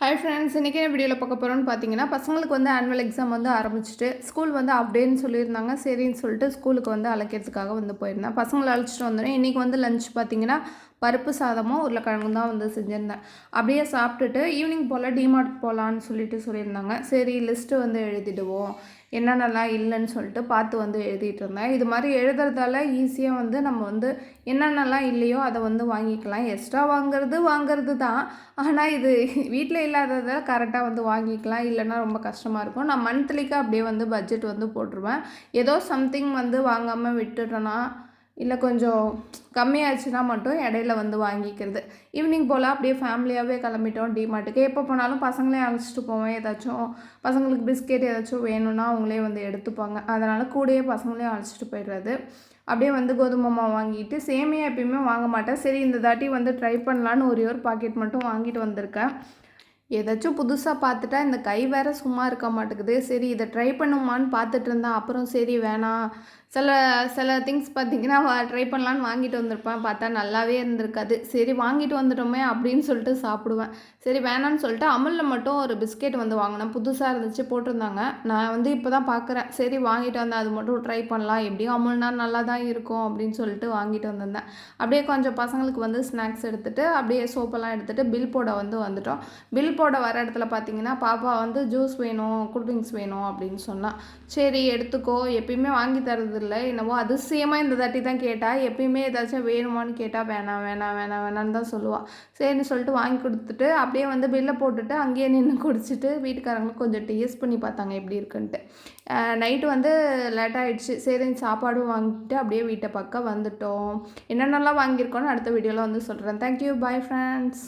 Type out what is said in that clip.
Hi friends, இன்றைக்கி என்ன வீடியோவில் பார்க்க போகிறோன்னு பார்த்தீங்கன்னா, பசங்களுக்கு வந்து ஆனுவல் எக்ஸாம் வந்து ஆரம்பிச்சுட்டு ஸ்கூல் வந்து அப்டேன்னு சொல்லியிருந்தாங்க. சரின்னு சொல்லிட்டு ஸ்கூலுக்கு வந்து அழைக்கிறதுக்காக வந்து போயிருந்தேன். பசங்களை அழைச்சிட்டு வந்தோடனே இன்றைக்கி வந்து லஞ்ச் பார்த்தீங்கன்னா, பருப்பு சாதமும் உருளைக்கிழங்கும் தான் வந்து செஞ்சுருந்தேன். அப்படியே சாப்பிட்டுட்டு ஈவினிங் போல் டிமார்ட் போகலான்னு சொல்லியிருந்தாங்க. சரி லிஸ்ட்டு வந்து எழுதிடுவோம், என்னென்னலாம் இல்லைன்னு சொல்லிட்டு பார்த்து வந்து எழுதிட்டு இருந்தேன். இது மாதிரி எழுதுறதால ஈஸியாக வந்து நம்ம வந்து என்னென்னலாம் இல்லையோ அதை வந்து வாங்கிக்கலாம். எக்ஸ்ட்ரா வாங்குறது தான். ஆனால் இது வீட்டில் இல்லாததை கரெக்டாக வந்து வாங்கிக்கலாம். இல்லைன்னா ரொம்ப கஷ்டமாக இருக்கும். நான் மந்த்லிக்கு அப்படியே வந்து பட்ஜெட் வந்து போட்டுருவேன். ஏதோ சம்திங் வந்து வாங்காமல் விட்டுட்டோன்னா, இல்லை கொஞ்சம் கம்மியாச்சுன்னா மட்டும் இடையில வந்து வாங்கிக்கிறது. ஈவினிங் போல் அப்படியே ஃபேமிலியாகவே கிளம்பிட்டோம் டிமார்ட்டுக்கு. எப்போ போனாலும் பசங்களையும் அழைச்சிட்டு போவேன். ஏதாச்சும் பசங்களுக்கு பிஸ்கெட் ஏதாச்சும் வேணும்னா அவங்களே வந்து எடுத்துப்பாங்க. அதனால் கூடயே பசங்களையும் அழைச்சிட்டு போயிடுறது. அப்படியே வந்து கோதுமை மாவு வாங்கிட்டு, சேமியா எப்பயுமே வாங்க மாட்டேன். சரி இந்த தாட்டி வந்து ட்ரை பண்ணலான்னு ஒரே ஒரு பாக்கெட் மட்டும் வாங்கிட்டு வந்திருக்கேன். ஏதாச்சும் புதுசாக பார்த்துட்டா இந்த கை வேறு சும்மா இருக்க மாட்டேங்குது. சரி இதை ட்ரை பண்ணுமான்னு பார்த்துட்டு இருந்தேன். அப்புறம் சரி வேணாம். சில சில திங்ஸ் பார்த்திங்கன்னா ட்ரை பண்ணலான்னு வாங்கிட்டு வந்திருப்பேன். பார்த்தா நல்லாவே இருந்திருக்காது. சரி வாங்கிட்டு வந்துட்டோமே அப்படின்னு சொல்லிட்டு சாப்பிடுவேன். சரி வேணான்னு சொல்லிட்டு அமுலில் மட்டும் ஒரு பிஸ்கெட் வந்து வாங்கினேன். புதுசாக இருந்துச்சு, போட்டிருந்தாங்க. நான் வந்து இப்போ தான் பார்க்குறேன். சரி வாங்கிட்டு வந்தேன், அது மட்டும் ட்ரை பண்ணலாம், எப்படியும் அமுல்னா நல்லா தான் இருக்கும் அப்படின்னு சொல்லிட்டு வாங்கிட்டு வந்திருந்தேன். அப்படியே கொஞ்சம் பசங்களுக்கு வந்து ஸ்நாக்ஸ் எடுத்துகிட்டு அப்படியே சோப்பெல்லாம் எடுத்துகிட்டு பில் போட வந்து வந்துட்டோம். பில் போட வர இடத்துல பார்த்தீங்கன்னா, பாப்பா வந்து ஜூஸ் வேணும், கூல்ட்ரிங்க்ஸ் வேணும் அப்படின்னு சொன்னா. சரி எடுத்துக்கோ, எப்பயுமே வாங்கி தரதில்ல, என்னவோ அதிசயமாக இந்த தாட்டி தான் கேட்டா. எப்பயுமே ஏதாச்சும் வேணுமான்னு கேட்டால் வேணாம் வேணாம் வேணாம் வேணான்னு தான் சொல்லுவாள். சரின்னு சொல்லிட்டு வாங்கி கொடுத்துட்டு அப்படியே வந்து பில்லை போட்டுட்டு அங்கேயே நின்று குடிச்சிட்டு வீட்டுக்காரங்களும் கொஞ்சம் டேஸ்ட் பண்ணி பார்த்தாங்க எப்படி இருக்குன்ட்டு. நைட்டு வந்து லேட்டாகிடுச்சு. சரி சாப்பாடும் வாங்கிட்டு அப்படியே வீட்டை பக்கம் வந்துட்டோம். என்னென்னலாம் வாங்கியிருக்கோன்னு அடுத்த வீடியோவில் வந்து சொல்கிறேன். Thank you, bye friends.